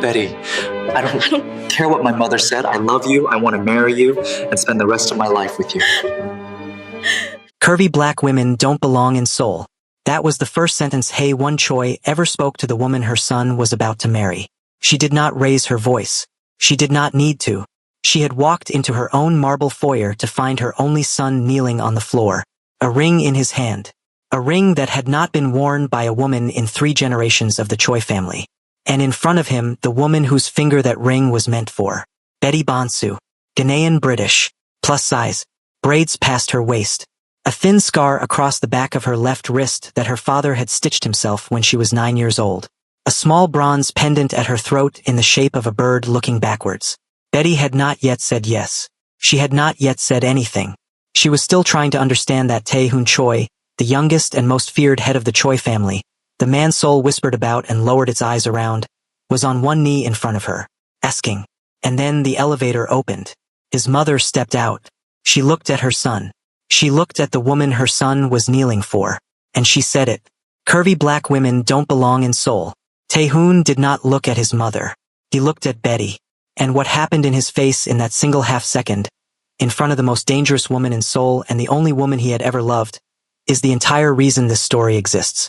Betty, I don't care what my mother said. I love you. I want to marry you and spend the rest of my life with you. Curvy black women don't belong in Seoul. That was the first sentence Hae-won Choi ever spoke to the woman her son was about to marry. She did not raise her voice. She did not need to. She had walked into her own marble foyer to find her only son kneeling on the floor, a ring in his hand. A ring that had not been worn by a woman in 3 generations of the Choi family. And in front of him, the woman whose finger that ring was meant for. Betty Bonsu. Ghanaian British. Plus size. Braids past her waist. A thin scar across the back of her left wrist that her father had stitched himself when she was 9 years old. A small bronze pendant at her throat in the shape of a bird looking backwards. Betty had not yet said yes. She had not yet said anything. She was still trying to understand that Tae-hoon Choi, the youngest and most feared head of the Choi family, the man Seoul whispered about and lowered its eyes around, was on one knee in front of her, asking. And then the elevator opened. His mother stepped out. She looked at her son. She looked at the woman her son was kneeling for, and she said it. Curvy black women don't belong in Seoul. Tae-hoon did not look at his mother. He looked at Betty. And what happened in his face in that single half-second, in front of the most dangerous woman in Seoul and the only woman he had ever loved, is the entire reason this story exists.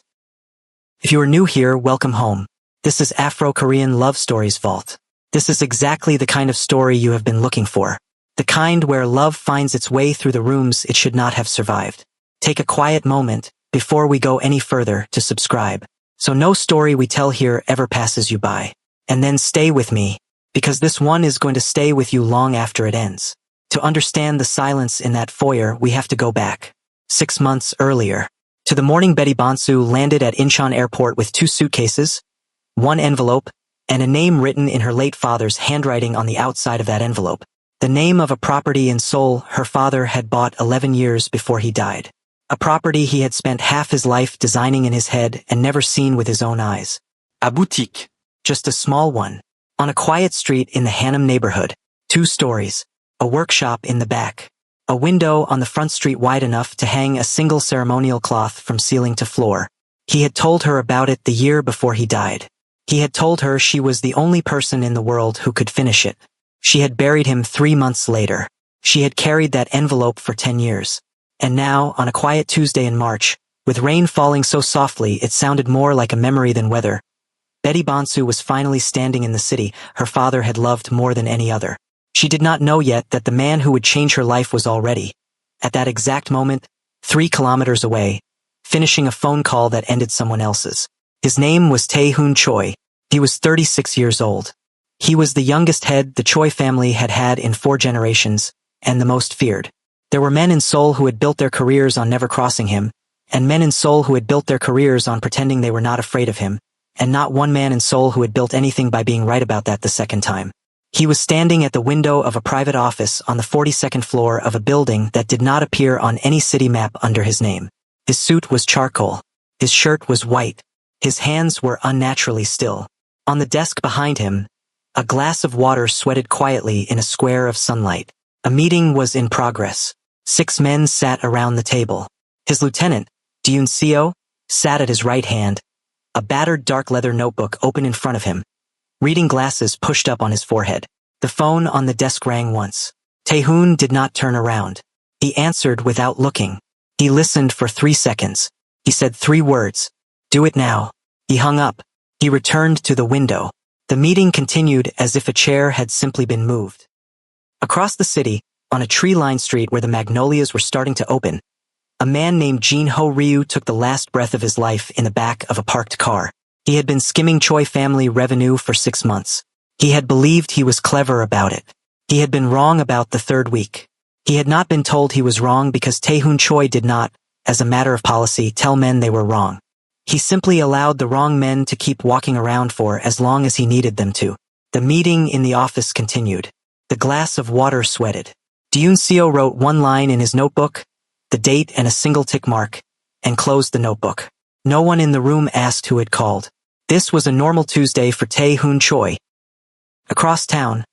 If you are new here, welcome home. This is Afro-Korean Love Stories Vault. This is exactly the kind of story you have been looking for. The kind where love finds its way through the rooms it should not have survived. Take a quiet moment, before we go any further, to subscribe. So no story we tell here ever passes you by. And then stay with me, because this one is going to stay with you long after it ends. To understand the silence in that foyer, we have to go back. 6 months earlier. To the morning Betty Bonsu landed at Incheon Airport with 2 suitcases, 1 envelope, and a name written in her late father's handwriting on the outside of that envelope. The name of a property in Seoul her father had bought 11 years before he died. A property he had spent half his life designing in his head and never seen with his own eyes. A boutique. Just a small one. On a quiet street in the Hanam neighborhood. 2 stories. A workshop in the back. A window on the front street wide enough to hang a single ceremonial cloth from ceiling to floor. He had told her about it the year before he died. He had told her she was the only person in the world who could finish it. She had buried him 3 months later. She had carried that envelope for 10 years. And now, on a quiet Tuesday in March, with rain falling so softly it sounded more like a memory than weather, Betty Bonsu was finally standing in the city her father had loved more than any other. She did not know yet that the man who would change her life was already, at that exact moment, 3 kilometers away, finishing a phone call that ended someone else's. His name was Tae-hoon Choi. He was 36 years old. He was the youngest head the Choi family had had in 4 generations, and the most feared. There were men in Seoul who had built their careers on never crossing him, and men in Seoul who had built their careers on pretending they were not afraid of him, and not one man in Seoul who had built anything by being right about that the second time. He was standing at the window of a private office on the 42nd floor of a building that did not appear on any city map under his name. His suit was charcoal. His shirt was white. His hands were unnaturally still. On the desk behind him, a glass of water sweated quietly in a square of sunlight. A meeting was in progress. 6 men sat around the table. His lieutenant, Yoon Seo, sat at his right hand, a battered dark leather notebook open in front of him, reading glasses pushed up on his forehead. The phone on the desk rang once. Tae-hoon did not turn around. He answered without looking. He listened for 3 seconds. He said 3 words. Do it now. He hung up. He returned to the window. The meeting continued as if a chair had simply been moved. Across the city, on a tree-lined street where the magnolias were starting to open, a man named Jin Ho Ryu took the last breath of his life in the back of a parked car. He had been skimming Choi family revenue for 6 months. He had believed he was clever about it. He had been wrong about the 3rd week. He had not been told he was wrong because Tae-hoon Choi did not, as a matter of policy, tell men they were wrong. He simply allowed the wrong men to keep walking around for as long as he needed them to. The meeting in the office continued. The glass of water sweated. Yoon Seo wrote 1 line in his notebook, the date and a single tick mark, and closed the notebook. No one in the room asked who had called. This was a normal Tuesday for Tae-hoon Choi. Across town,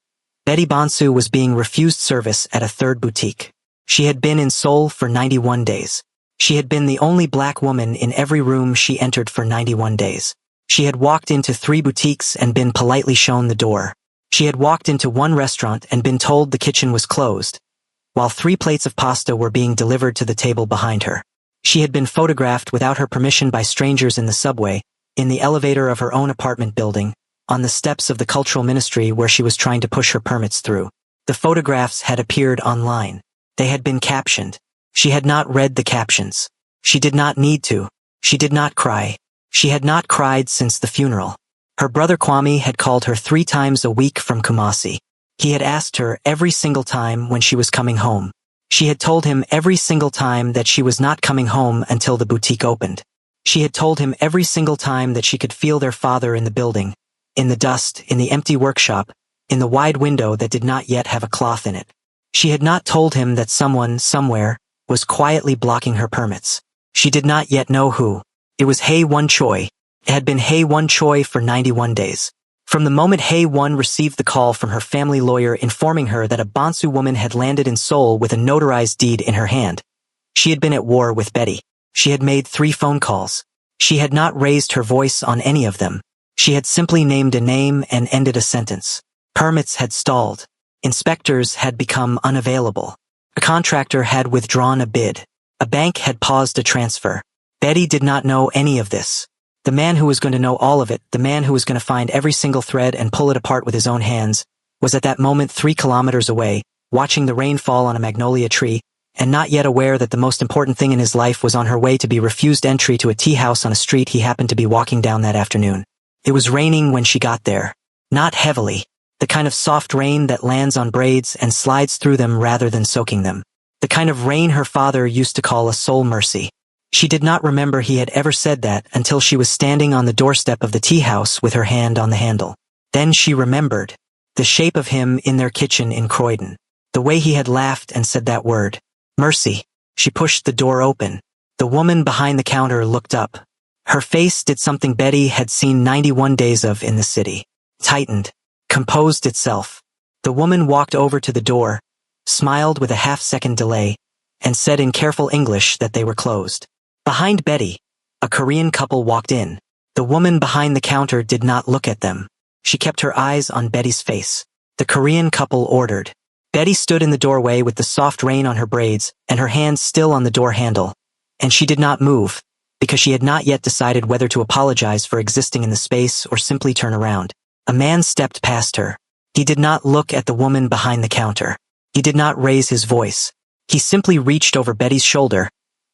Betty Bonsu was being refused service at a 3rd boutique. She had been in Seoul for 91 days. She had been the only black woman in every room she entered for 91 days. She had walked into 3 boutiques and been politely shown the door. She had walked into 1 restaurant and been told the kitchen was closed, while 3 plates of pasta were being delivered to the table behind her. She had been photographed without her permission by strangers in the subway, in the elevator of her own apartment building, on the steps of the cultural ministry where she was trying to push her permits through. The photographs had appeared online. They had been captioned. She had not read the captions. She did not need to. She did not cry. She had not cried since the funeral. Her brother Kwame had called her 3 times a week from Kumasi. He had asked her every single time when she was coming home. She had told him every single time that she was not coming home until the boutique opened. She had told him every single time that she could feel their father in the building, in the dust, in the empty workshop, in the wide window that did not yet have a cloth in it. She had not told him that someone, somewhere, was quietly blocking her permits. She did not yet know who. It was Hae-won Choi. It had been Hae-won Choi for 91 days. From the moment Hae-won received the call from her family lawyer informing her that a Bonsu woman had landed in Seoul with a notarized deed in her hand, she had been at war with Betty. She had made 3 phone calls. She had not raised her voice on any of them. She had simply named a name and ended a sentence. Permits had stalled. Inspectors had become unavailable. A contractor had withdrawn a bid. A bank had paused a transfer. Betty did not know any of this. The man who was going to know all of it, the man who was going to find every single thread and pull it apart with his own hands, was at that moment 3 kilometers away, watching the rain fall on a magnolia tree, and not yet aware that the most important thing in his life was on her way to be refused entry to a tea house on a street he happened to be walking down that afternoon. It was raining when she got there. Not heavily. The kind of soft rain that lands on braids and slides through them rather than soaking them. The kind of rain her father used to call a soul mercy. She did not remember he had ever said that until she was standing on the doorstep of the tea house with her hand on the handle. Then she remembered. The shape of him in their kitchen in Croydon. The way he had laughed and said that word. Mercy. She pushed the door open. The woman behind the counter looked up. Her face did something Betty had seen 91 days of in the city. Tightened. Composed itself. The woman walked over to the door, smiled with a half-second delay, and said in careful English that they were closed. Behind Betty, a Korean couple walked in. The woman behind the counter did not look at them. She kept her eyes on Betty's face. The Korean couple ordered. Betty stood in the doorway with the soft rain on her braids and her hands still on the door handle, and she did not move, because she had not yet decided whether to apologize for existing in the space or simply turn around. A man stepped past her. He did not look at the woman behind the counter. He did not raise his voice. He simply reached over Betty's shoulder,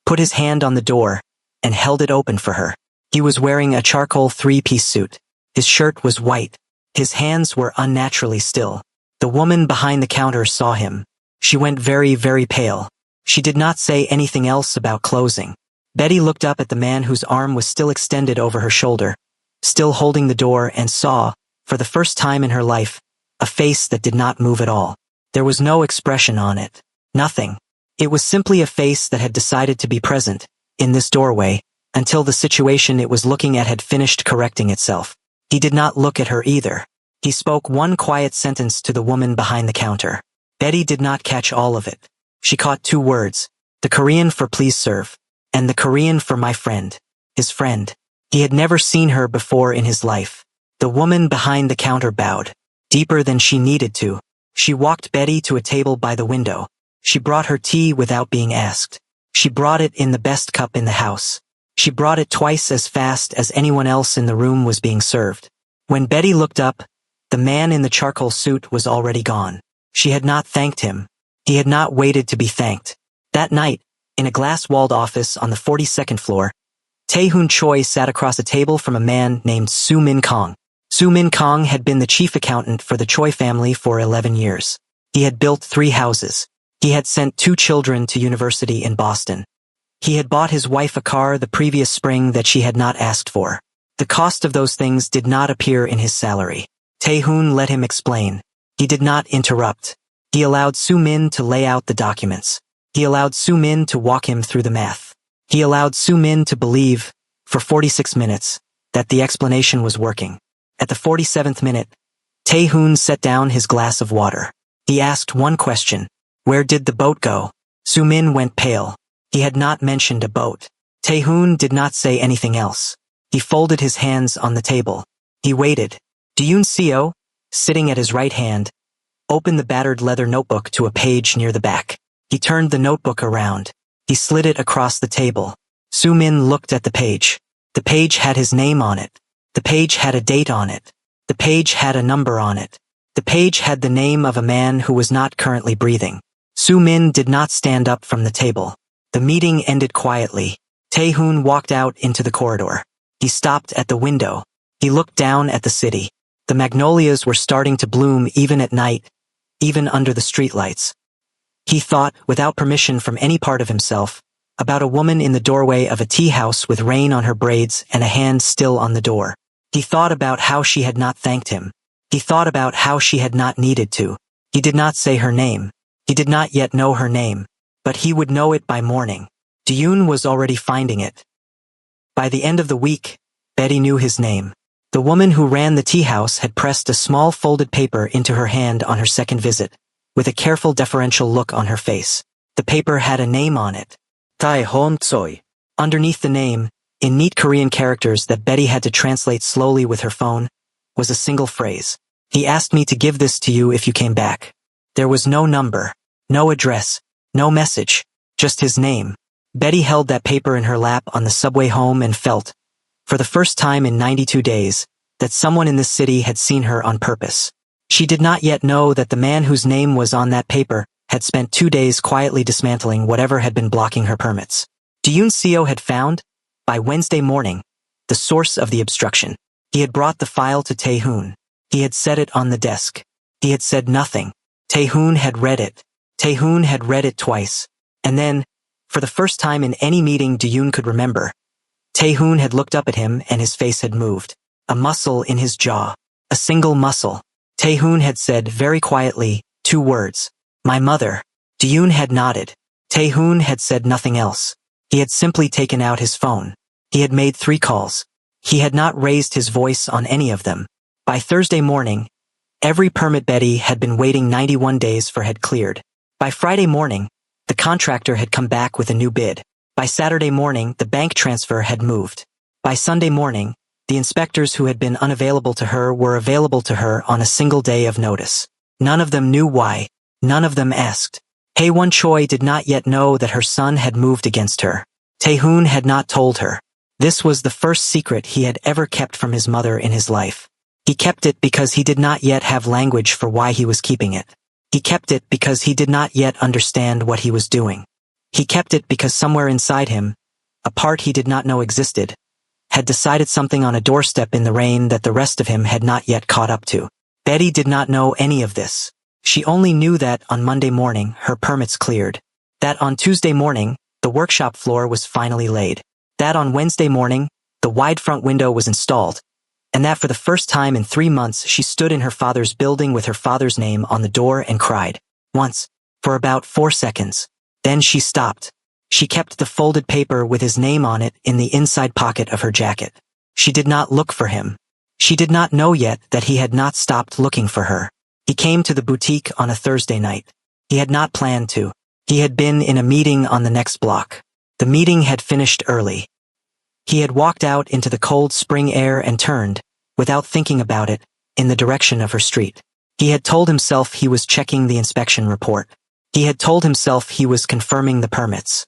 put his hand on the door, and held it open for her. He was wearing a charcoal 3-piece suit. His shirt was white. His hands were unnaturally still. The woman behind the counter saw him. She went very, very pale. She did not say anything else about closing. Betty looked up at the man whose arm was still extended over her shoulder, still holding the door, and saw, for the first time in her life, a face that did not move at all. There was no expression on it. Nothing. It was simply a face that had decided to be present, in this doorway, until the situation it was looking at had finished correcting itself. He did not look at her either. He spoke 1 quiet sentence to the woman behind the counter. Betty did not catch all of it. She caught 2 words, the Korean for please serve, and the Korean for my friend, his friend. He had never seen her before in his life. The woman behind the counter bowed, deeper than she needed to. She walked Betty to a table by the window. She brought her tea without being asked. She brought it in the best cup in the house. She brought it twice as fast as anyone else in the room was being served. When Betty looked up, the man in the charcoal suit was already gone. She had not thanked him. He had not waited to be thanked. That night, in a glass-walled office on the 42nd floor, Tae-hoon Choi sat across a table from a man named Soo Min Kong. Soo Min Kong had been the chief accountant for the Choi family for 11 years. He had built 3 houses. He had sent 2 children to university in Boston. He had bought his wife a car the previous spring that she had not asked for. The cost of those things did not appear in his salary. Tae-hoon let him explain. He did not interrupt. He allowed Soo Min to lay out the documents. He allowed Soo Min to walk him through the math. He allowed Soo Min to believe, for 46 minutes, that the explanation was working. At the 47th minute, Tae-hoon set down his glass of water. He asked 1 question. Where did the boat go? Soo Min went pale. He had not mentioned a boat. Tae-hoon did not say anything else. He folded his hands on the table. He waited. Yoon Seo, sitting at his right hand, opened the battered leather notebook to a page near the back. He turned the notebook around. He slid it across the table. Soo-min looked at the page. The page had his name on it. The page had a date on it. The page had a number on it. The page had the name of a man who was not currently breathing. Soo-min did not stand up from the table. The meeting ended quietly. Tae-hoon walked out into the corridor. He stopped at the window. He looked down at the city. The magnolias were starting to bloom even at night, even under the streetlights. He thought, without permission from any part of himself, about a woman in the doorway of a tea house with rain on her braids and a hand still on the door. He thought about how she had not thanked him. He thought about how she had not needed to. He did not say her name. He did not yet know her name, but he would know it by morning. Yoon was already finding it. By the end of the week, Betty knew his name. The woman who ran the tea house had pressed a small folded paper into her hand on her second visit, with a careful deferential look on her face. The paper had a name on it. Tae Hon Tsoi. Underneath the name, in neat Korean characters that Betty had to translate slowly with her phone, was a single phrase. He asked me to give this to you if you came back. There was no number, no address, no message, just his name. Betty held that paper in her lap on the subway home and felt, for the first time in 92 days, that someone in this city had seen her on purpose. She did not yet know that the man whose name was on that paper had spent 2 days quietly dismantling whatever had been blocking her permits. Yoon Seo had found, by Wednesday morning, the source of the obstruction. He had brought the file to Tae-hoon. He had set it on the desk. He had said nothing. Tae-hoon had read it. Tae-hoon had read it twice. And then, for the first time in any meeting Yoon could remember, Tae-hoon had looked up at him and his face had moved. A muscle in his jaw. A single muscle. Tae-hoon had said very quietly 2 words. My mother. Yoon had nodded. Tae-hoon had said nothing else. He had simply taken out his phone. He had made 3 calls. He had not raised his voice on any of them. By Thursday morning, every permit Betty had been waiting 91 days for had cleared. By Friday morning, the contractor had come back with a new bid. By Saturday morning, the bank transfer had moved. By Sunday morning, the inspectors who had been unavailable to her were available to her on a single day of notice. None of them knew why. None of them asked. Hae-won Choi did not yet know that her son had moved against her. Tae-hoon had not told her. This was the first secret he had ever kept from his mother in his life. He kept it because he did not yet have language for why he was keeping it. He kept it because he did not yet understand what he was doing. He kept it because somewhere inside him, a part he did not know existed, had decided something on a doorstep in the rain that the rest of him had not yet caught up to. Betty did not know any of this. She only knew that on Monday morning her permits cleared, that on Tuesday morning the workshop floor was finally laid, that on Wednesday morning the wide front window was installed, and that for the first time in 3 months she stood in her father's building with her father's name on the door and cried. Once, for about 4 seconds. Then she stopped. She kept the folded paper with his name on it in the inside pocket of her jacket. She did not look for him. She did not know yet that he had not stopped looking for her. He came to the boutique on a Thursday night. He had not planned to. He had been in a meeting on the next block. The meeting had finished early. He had walked out into the cold spring air and turned, without thinking about it, in the direction of her street. He had told himself he was checking the inspection report. He had told himself he was confirming the permits.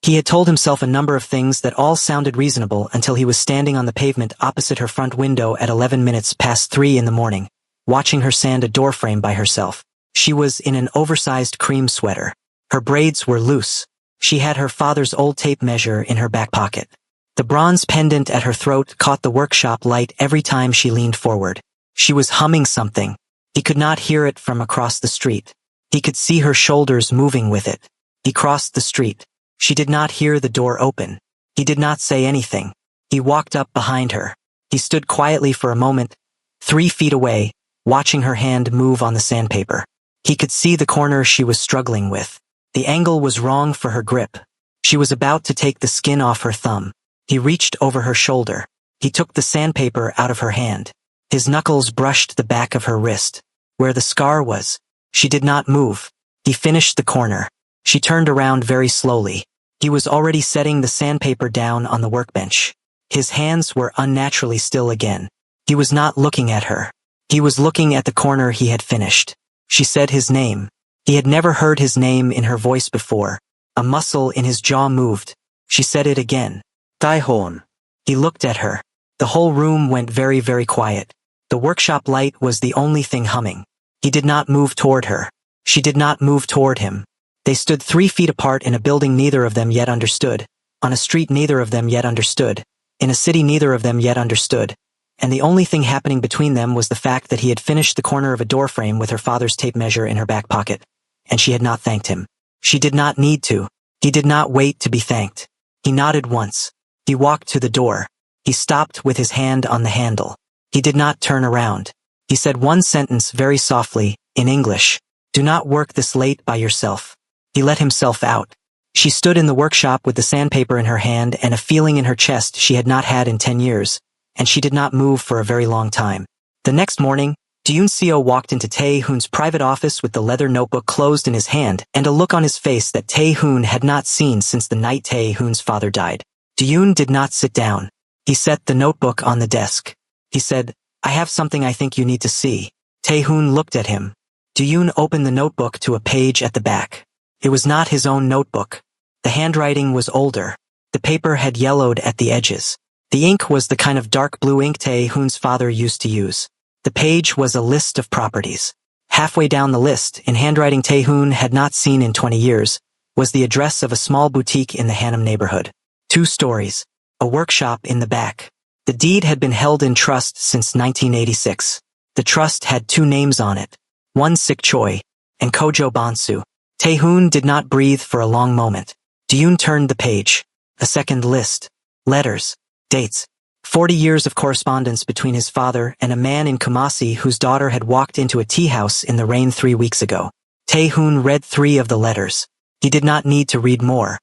He had told himself a number of things that all sounded reasonable until he was standing on the pavement opposite her front window at 11 minutes past 3 in the morning, watching her sand a doorframe by herself. She was in an oversized cream sweater. Her braids were loose. She had her father's old tape measure in her back pocket. The bronze pendant at her throat caught the workshop light every time she leaned forward. She was humming something. He could not hear it from across the street. He could see her shoulders moving with it. He crossed the street. She did not hear the door open. He did not say anything. He walked up behind her. He stood quietly for a moment, 3 feet away, watching her hand move on the sandpaper. He could see the corner she was struggling with. The angle was wrong for her grip. She was about to take the skin off her thumb. He reached over her shoulder. He took the sandpaper out of her hand. His knuckles brushed the back of her wrist. Where the scar was. She did not move. He finished the corner. She turned around very slowly. He was already setting the sandpaper down on the workbench. His hands were unnaturally still again. He was not looking at her. He was looking at the corner he had finished. She said his name. He had never heard his name in her voice before. A muscle in his jaw moved. She said it again. Taehon. He looked at her. The whole room went very, very quiet. The workshop light was the only thing humming. He did not move toward her. She did not move toward him. They stood 3 feet apart in a building neither of them yet understood. On a street neither of them yet understood. In a city neither of them yet understood. And the only thing happening between them was the fact that he had finished the corner of a door frame with her father's tape measure in her back pocket. And she had not thanked him. She did not need to. He did not wait to be thanked. He nodded once. He walked to the door. He stopped with his hand on the handle. He did not turn around. He said one sentence very softly, in English. Do not work this late by yourself. He let himself out. She stood in the workshop with the sandpaper in her hand and a feeling in her chest she had not had in 10 years, and she did not move for a very long time. The next morning, Yoon Seo walked into Tae-hoon's private office with the leather notebook closed in his hand and a look on his face that Tae-hoon had not seen since the night Tae-hoon's father died. Yoon did not sit down. He set the notebook on the desk. He said, I have something I think you need to see. Tae-hoon looked at him. Yoon opened the notebook to a page at the back. It was not his own notebook. The handwriting was older. The paper had yellowed at the edges. The ink was the kind of dark blue ink Tae-hoon's father used to use. The page was a list of properties. Halfway down the list, in handwriting Tae-hoon had not seen in 20 years, was the address of a small boutique in the Hanam neighborhood. 2 stories. A workshop in the back. The deed had been held in trust since 1986. The trust had 2 names on it. One Sik Choi, and Kojo Bonsu. Tae-hoon did not breathe for a long moment. Yoon turned the page. A second list. Letters. Dates. 40 years of correspondence between his father and a man in Kumasi whose daughter had walked into a tea house in the rain 3 weeks ago. Tae-hoon read 3 of the letters. He did not need to read more.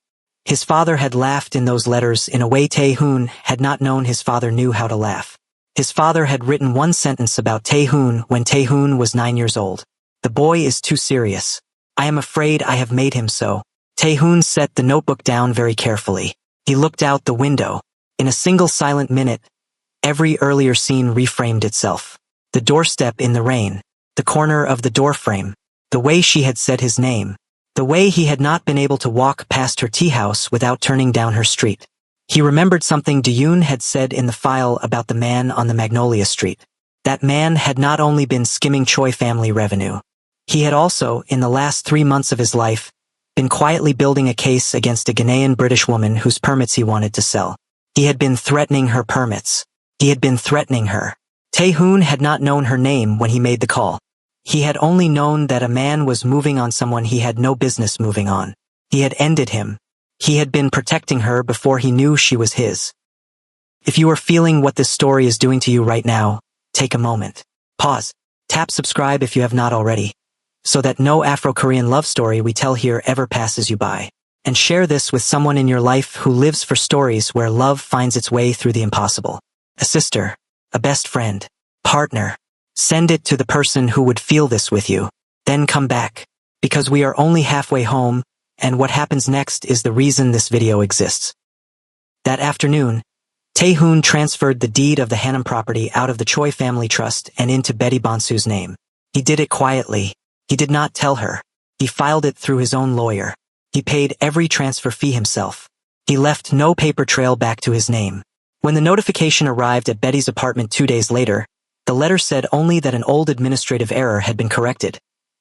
His father had laughed in those letters in a way Tae-hoon had not known his father knew how to laugh. His father had written one sentence about Tae-hoon when Tae-hoon was 9 years old. The boy is too serious. I am afraid I have made him so. Tae-hoon set the notebook down very carefully. He looked out the window. In a single silent minute, every earlier scene reframed itself. The doorstep in the rain, the corner of the doorframe, the way she had said his name, the way he had not been able to walk past her tea house without turning down her street. He remembered something Yoon had said in the file about the man on the Magnolia Street. That man had not only been skimming Choi family revenue. He had also, in the last 3 months of his life, been quietly building a case against a Ghanaian British woman whose permits he wanted to sell. He had been threatening her permits. He had been threatening her. Tae-hoon had not known her name when he made the call. He had only known that a man was moving on someone he had no business moving on. He had ended him. He had been protecting her before he knew she was his. If you are feeling what this story is doing to you right now, take a moment. Pause. Tap subscribe if you have not already, so that no Afro-Korean love story we tell here ever passes you by. And share this with someone in your life who lives for stories where love finds its way through the impossible. A sister, a best friend, partner. Send it to the person who would feel this with you. Then come back, because we are only halfway home, and what happens next is the reason this video exists. That afternoon, Tae-hoon transferred the deed of the Hanam property out of the Choi family trust and into Betty Bonsu's name. He did it quietly. He did not tell her. He filed it through his own lawyer. He paid every transfer fee himself. He left no paper trail back to his name. When the notification arrived at Betty's apartment 2 days later, the letter said only that an old administrative error had been corrected,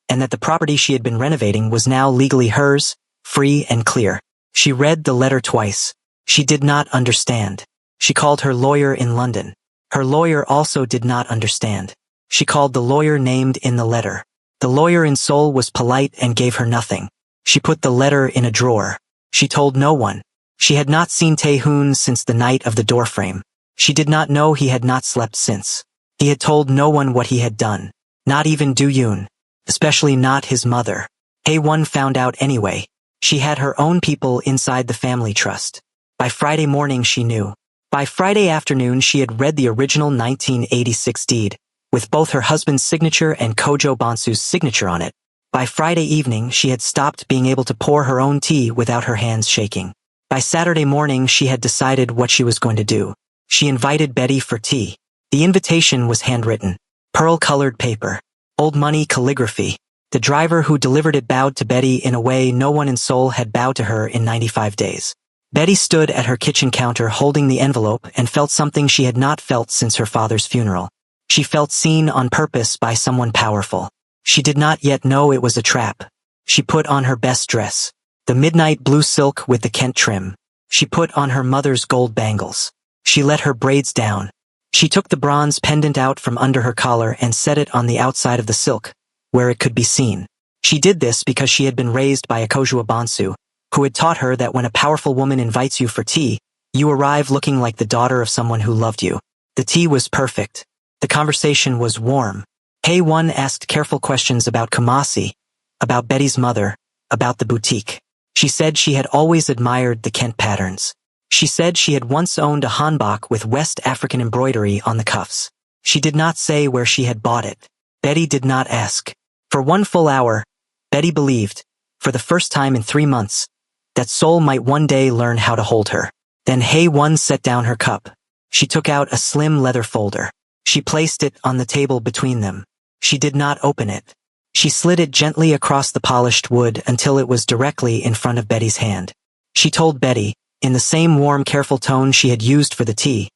and that the property she had been renovating was now legally hers, free and clear. She read the letter twice. She did not understand. She called her lawyer in London. Her lawyer also did not understand. She called the lawyer named in the letter. The lawyer in Seoul was polite and gave her nothing. She put the letter in a drawer. She told no one. She had not seen Tae-hoon since the night of the doorframe. She did not know he had not slept since. He had told no one what he had done. Not even Yoon. Especially not his mother. Hae-won found out anyway. She had her own people inside the family trust. By Friday morning she knew. By Friday afternoon she had read the original 1986 deed, with both her husband's signature and Kojo Bonsu's signature on it. By Friday evening, she had stopped being able to pour her own tea without her hands shaking. By Saturday morning, she had decided what she was going to do. She invited Betty for tea. The invitation was handwritten. Pearl-colored paper. Old money calligraphy. The driver who delivered it bowed to Betty in a way no one in Seoul had bowed to her in 95 days. Betty stood at her kitchen counter holding the envelope and felt something she had not felt since her father's funeral. She felt seen on purpose by someone powerful. She did not yet know it was a trap. She put on her best dress. The midnight blue silk with the Kent trim. She put on her mother's gold bangles. She let her braids down. She took the bronze pendant out from under her collar and set it on the outside of the silk, where it could be seen. She did this because she had been raised by a Kojua Bonsu, who had taught her that when a powerful woman invites you for tea, you arrive looking like the daughter of someone who loved you. The tea was perfect. The conversation was warm. Hae-won asked careful questions about Kumasi, about Betty's mother, about the boutique. She said she had always admired the Kent patterns. She said she had once owned a hanbok with West African embroidery on the cuffs. She did not say where she had bought it. Betty did not ask. For 1 full hour, Betty believed, for the first time in 3 months, that Seoul might one day learn how to hold her. Then Hae-won set down her cup. She took out a slim leather folder. She placed it on the table between them. She did not open it. She slid it gently across the polished wood until it was directly in front of Betty's hand. She told Betty, in the same warm, careful tone she had used for the tea,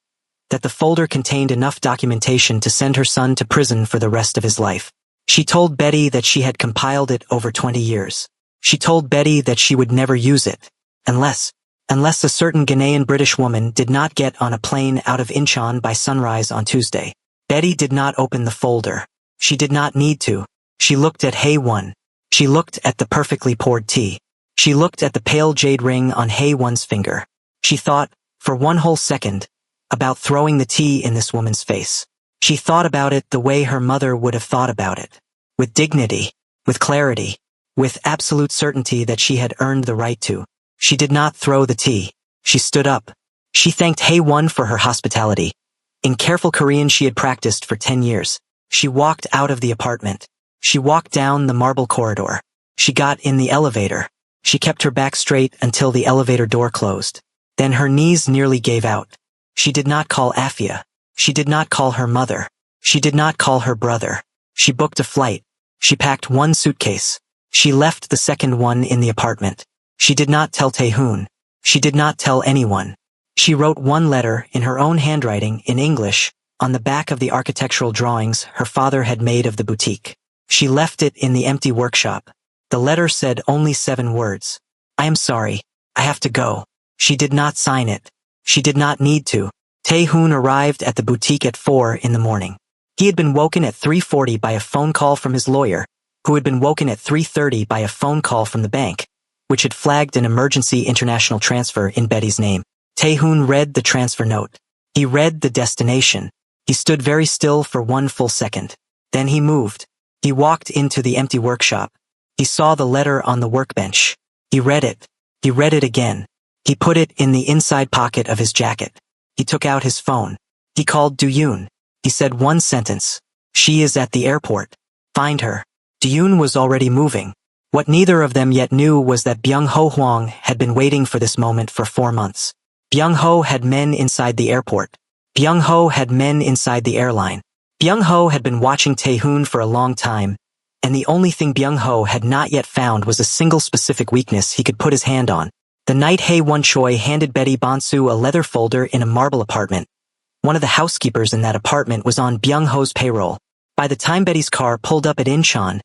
that the folder contained enough documentation to send her son to prison for the rest of his life. She told Betty that she had compiled it over 20 years. She told Betty that she would never use it, unless a certain Ghanaian British woman did not get on a plane out of Incheon by sunrise on Tuesday. Betty did not open the folder. She did not need to. She looked at Hae-won. She looked at the perfectly poured tea. She looked at the pale jade ring on Hae-won's finger. She thought, for 1 whole second, about throwing the tea in this woman's face. She thought about it the way her mother would have thought about it. With dignity, with clarity, with absolute certainty that she had earned the right to. She did not throw the tea. She stood up. She thanked Hae-won for her hospitality. In careful Korean she had practiced for 10 years. She walked out of the apartment. She walked down the marble corridor. She got in the elevator. She kept her back straight until the elevator door closed. Then her knees nearly gave out. She did not call Afia. She did not call her mother. She did not call her brother. She booked a flight. She packed 1 suitcase. She left the second one in the apartment. She did not tell Tae-hoon. She did not tell anyone. She wrote 1 letter in her own handwriting in English on the back of the architectural drawings her father had made of the boutique. She left it in the empty workshop. The letter said only 7 words. I am sorry. I have to go. She did not sign it. She did not need to. Tae-hoon arrived at the boutique at 4 in the morning. He had been woken at 3:40 by a phone call from his lawyer, who had been woken at 3:30 by a phone call from the bank, which had flagged an emergency international transfer in Betty's name. Tae-hoon read the transfer note. He read the destination. He stood very still for 1 full second. Then he moved. He walked into the empty workshop. He saw the letter on the workbench. He read it. He read it again. He put it in the inside pocket of his jacket. He took out his phone. He called Do-yoon. He said 1 sentence. She is at the airport. Find her. Do-yoon was already moving. What neither of them yet knew was that Byung-ho Hwang had been waiting for this moment for 4 months. Byung-ho had men inside the airport. Byung-ho had men inside the airline. Byung-ho had been watching Tae-hoon for a long time, and the only thing Byung-ho had not yet found was a single specific weakness he could put his hand on. The night Hae-won Choi handed Betty Bonsu a leather folder in a marble apartment. One of the housekeepers in that apartment was on Byung-ho's payroll. By the time Betty's car pulled up at Incheon,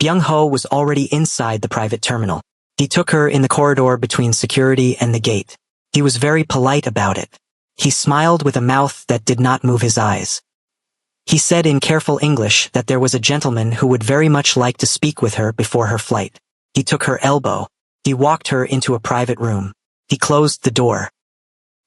Byung-ho was already inside the private terminal. He took her in the corridor between security and the gate. He was very polite about it. He smiled with a mouth that did not move his eyes. He said in careful English that there was a gentleman who would very much like to speak with her before her flight. He took her elbow. He walked her into a private room. He closed the door.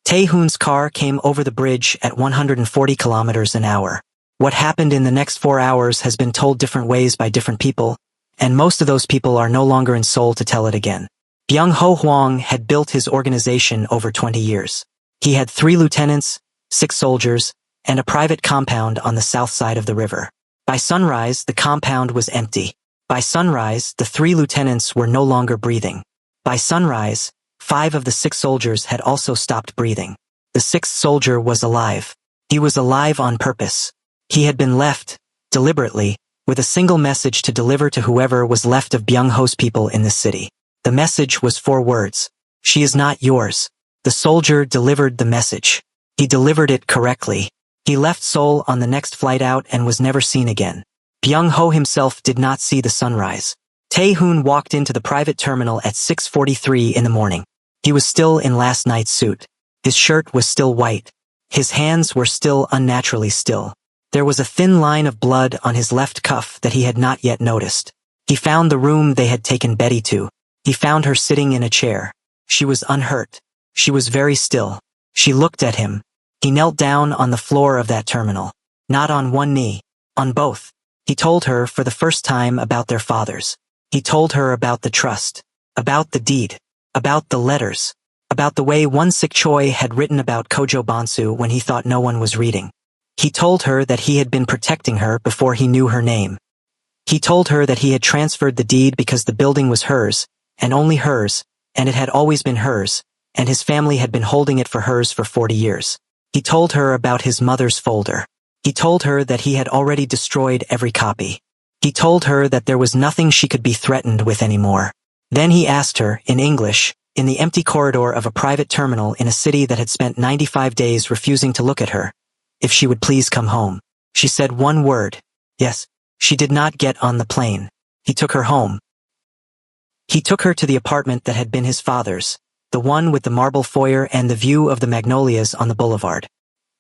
Tae-hoon's car came over the bridge at 140 kilometers an hour. What happened in the next 4 hours has been told different ways by different people, and most of those people are no longer in Seoul to tell it again. Byung-ho Hwang had built his organization over 20 years. He had 3 lieutenants, 6 soldiers, and a private compound on the south side of the river. By sunrise, the compound was empty. By sunrise, the 3 lieutenants were no longer breathing. By sunrise, 5 of the 6 soldiers had also stopped breathing. The sixth soldier was alive. He was alive on purpose. He had been left, deliberately, with a single message to deliver to whoever was left of Byung-ho's people in this city. The message was 4 words. She is not yours. The soldier delivered the message. He delivered it correctly. He left Seoul on the next flight out and was never seen again. Byung-ho himself did not see the sunrise. Tae-hoon walked into the private terminal at 6:43 in the morning. He was still in last night's suit. His shirt was still white. His hands were still unnaturally still. There was a thin line of blood on his left cuff that he had not yet noticed. He found the room they had taken Betty to. He found her sitting in a chair. She was unhurt. She was very still. She looked at him. He knelt down on the floor of that terminal. Not on one knee. On both. He told her for the first time about their fathers. He told her about the trust. About the deed. About the letters. About the way Won-sik Choi had written about Kojo Bonsu when he thought no one was reading. He told her that he had been protecting her before he knew her name. He told her that he had transferred the deed because the building was hers, and only hers, and it had always been hers, and his family had been holding it for hers for 40 years. He told her about his mother's folder. He told her that he had already destroyed every copy. He told her that there was nothing she could be threatened with anymore. Then he asked her, in English, in the empty corridor of a private terminal in a city that had spent 95 days refusing to look at her, if she would please come home. She said one word. Yes. She did not get on the plane. He took her home. He took her to the apartment that had been his father's, the one with the marble foyer and the view of the magnolias on the boulevard.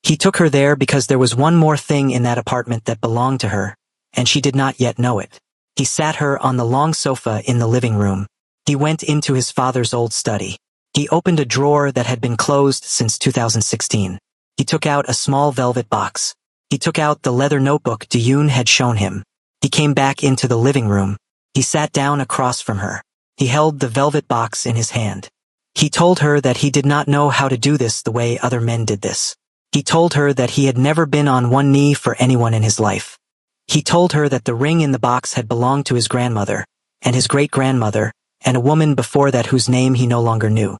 He took her there because there was one more thing in that apartment that belonged to her, and she did not yet know it. He sat her on the long sofa in the living room. He went into his father's old study. He opened a drawer that had been closed since 2016. He took out a small velvet box. He took out the leather notebook Yoon had shown him. He came back into the living room. He sat down across from her. He held the velvet box in his hand. He told her that he did not know how to do this the way other men did this. He told her that he had never been on one knee for anyone in his life. He told her that the ring in the box had belonged to his grandmother, and his great-grandmother, and a woman before that whose name he no longer knew.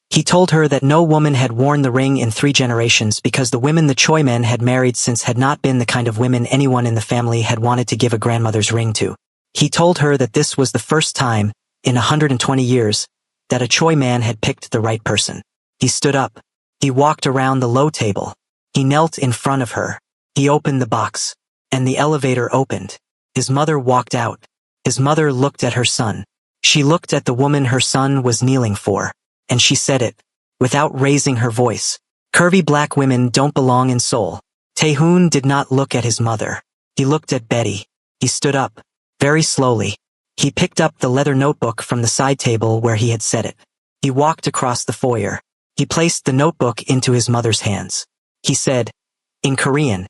He told her that no woman had worn the ring in 3 generations because the women the Choi men had married since had not been the kind of women anyone in the family had wanted to give a grandmother's ring to. He told her that this was the first time, in 120 years, that a Choi man had picked the right person. He stood up. He walked around the low table. He knelt in front of her. He opened the box. And the elevator opened. His mother walked out. His mother looked at her son. She looked at the woman her son was kneeling for. And she said it, without raising her voice. Curvy black women don't belong in Seoul. Tae-hoon did not look at his mother. He looked at Betty. He stood up, very slowly. He picked up the leather notebook from the side table where he had set it. He walked across the foyer. He placed the notebook into his mother's hands. He said, in Korean,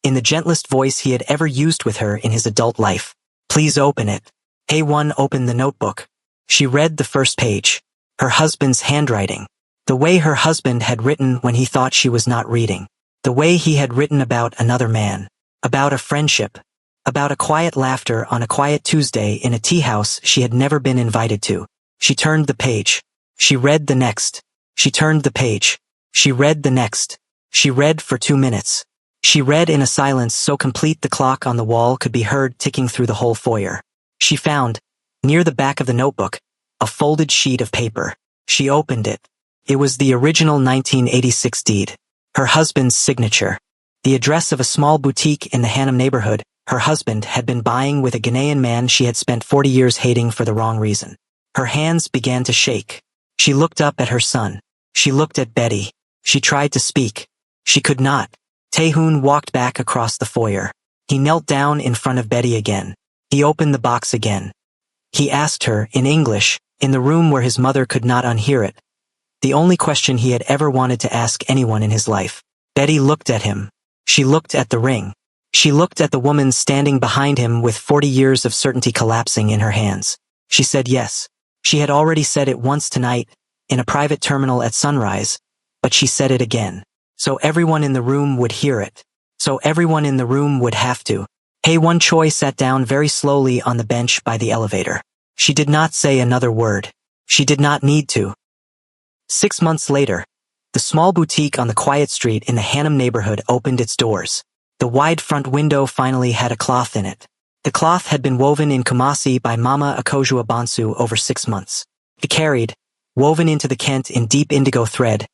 in the gentlest voice he had ever used with her in his adult life, please open it. Hae-won opened the notebook. She read the first page. Her husband's handwriting. The way her husband had written when he thought she was not reading. The way he had written about another man. About a friendship. About a quiet laughter on a quiet Tuesday in a tea house she had never been invited to. She turned the page. She read the next. She turned the page. She read the next. She read for 2 minutes. She read in a silence so complete the clock on the wall could be heard ticking through the whole foyer. She found, near the back of the notebook, a folded sheet of paper. She opened it. It was the original 1986 deed. Her husband's signature. The address of a small boutique in the Hanam neighborhood her husband had been buying with a Ghanaian man she had spent 40 years hating for the wrong reason. Her hands began to shake. She looked up at her son. She looked at Betty. She tried to speak. She could not. Tae-hoon walked back across the foyer. He knelt down in front of Betty again. He opened the box again. He asked her, in English, in the room where his mother could not unhear it, the only question he had ever wanted to ask anyone in his life. Betty looked at him. She looked at the ring. She looked at the woman standing behind him with 40 years of certainty collapsing in her hands. She said yes. She had already said it once tonight, in a private terminal at sunrise, but she said it again. So everyone in the room would hear it. So everyone in the room would have to. Hae-won Choi sat down very slowly on the bench by the elevator. She did not say another word. She did not need to. 6 months later, The small boutique on the quiet street in the Hanam neighborhood opened its doors. The wide front window finally had a cloth in it. The cloth had been woven in Kumasi by Mama Akojua Bonsu over 6 months. It carried, woven into the Kent in deep indigo thread,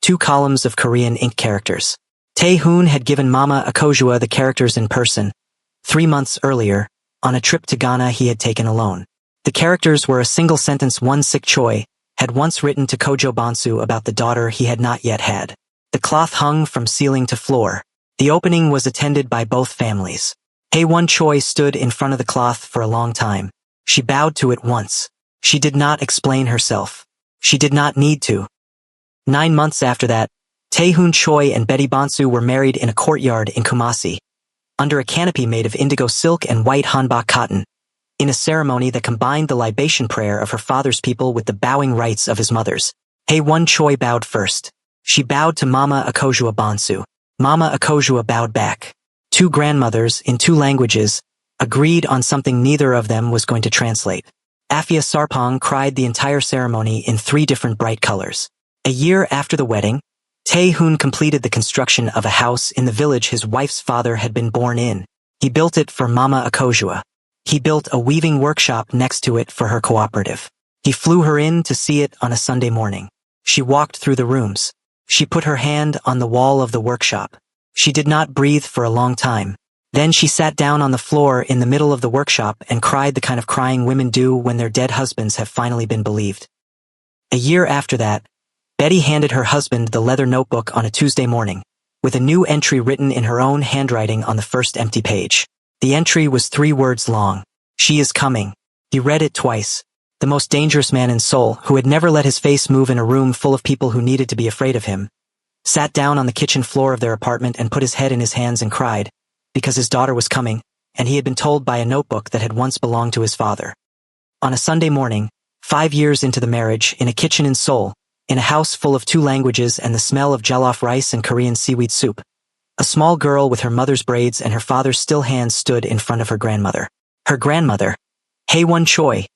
2 columns of Korean ink characters. Tae-hoon had given Mama Akojua the characters in person, 3 months earlier, on a trip to Ghana he had taken alone. The characters were a single sentence one Sik Choi had once written to Kojo Bonsu about the daughter he had not yet had. The cloth hung from ceiling to floor. The opening was attended by both families. Hae-won Choi stood in front of the cloth for a long time. She bowed to it once. She did not explain herself. She did not need to. 9 months after that, Tae-hoon Choi and Betty Bonsu were married in a courtyard in Kumasi, under a canopy made of indigo silk and white hanbok cotton, in a ceremony that combined the libation prayer of her father's people with the bowing rites of his mother's. Hae-won Choi bowed first. She bowed to Mama Akojua Bonsu. Mama Akojua bowed back. 2 grandmothers, in 2 languages, agreed on something neither of them was going to translate. Afia Sarpong cried the entire ceremony in 3 different bright colors. A year after the wedding, Tae-hoon completed the construction of a house in the village his wife's father had been born in. He built it for Mama Akojua. He built a weaving workshop next to it for her cooperative. He flew her in to see it on a Sunday morning. She walked through the rooms. She put her hand on the wall of the workshop. She did not breathe for a long time. Then she sat down on the floor in the middle of the workshop and cried the kind of crying women do when their dead husbands have finally been believed. A year after that, Betty handed her husband the leather notebook on a Tuesday morning, with a new entry written in her own handwriting on the first empty page. The entry was 3 words long. She is coming. He read it twice. The most dangerous man in Seoul, who had never let his face move in a room full of people who needed to be afraid of him, sat down on the kitchen floor of their apartment and put his head in his hands and cried, because his daughter was coming, and he had been told by a notebook that had once belonged to his father. On a Sunday morning, 5 years into the marriage, in a kitchen in Seoul, in a house full of 2 languages and the smell of jollof rice and Korean seaweed soup, a small girl with her mother's braids and her father's still hands stood in front of her grandmother. Her grandmother, Hae-won Choi,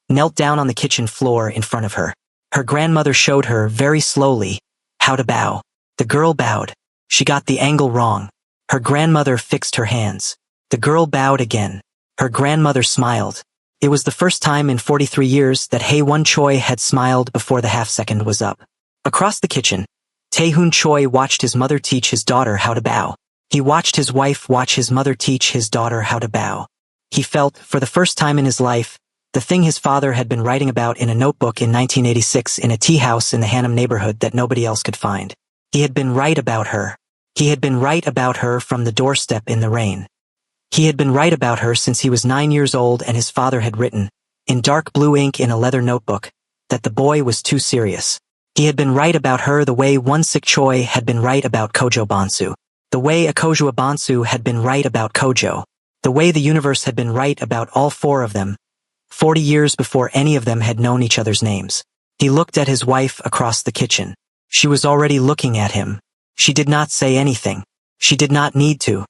knelt down on the kitchen floor in front of her. Her grandmother showed her, very slowly, how to bow. The girl bowed. She got the angle wrong. Her grandmother fixed her hands. The girl bowed again. Her grandmother smiled. It was the first time in 43 years that Hae-won Choi had smiled before the half-second was up. Across the kitchen, Tae-hoon Choi watched his mother teach his daughter how to bow. He watched his wife watch his mother teach his daughter how to bow. He felt, for the first time in his life, the thing his father had been writing about in a notebook in 1986 in a tea house in the Hanam neighborhood that nobody else could find. He had been right about her. He had been right about her from the doorstep in the rain. He had been right about her since he was 9 years old, and his father had written, in dark blue ink in a leather notebook, that the boy was too serious. He had been right about her the way one Sik Choi had been right about Kojo Bonsu. The way Akojua Bonsu had been right about Kojo. The way the universe had been right about all 4 of them, 40 years before any of them had known each other's names. He looked at his wife across the kitchen. She was already looking at him. She did not say anything. She did not need to.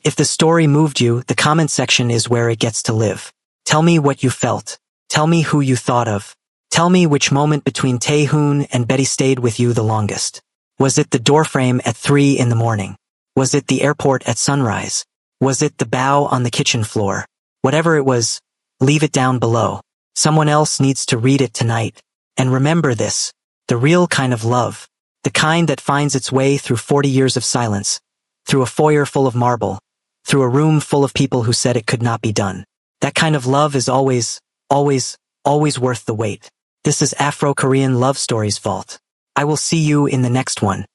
If the story moved you, the comment section is where it gets to live. Tell me what you felt. Tell me who you thought of. Tell me which moment between Tae-hoon and Betty stayed with you the longest. Was it the doorframe at 3 in the morning? Was it the airport at sunrise? Was it the bow on the kitchen floor? Whatever it was, leave it down below. Someone else needs to read it tonight. And remember this, the real kind of love, the kind that finds its way through 40 years of silence, through a foyer full of marble, through a room full of people who said it could not be done. That kind of love is always worth the wait. This is Afro-Korean Love Stories Vault. I will see you in the next one.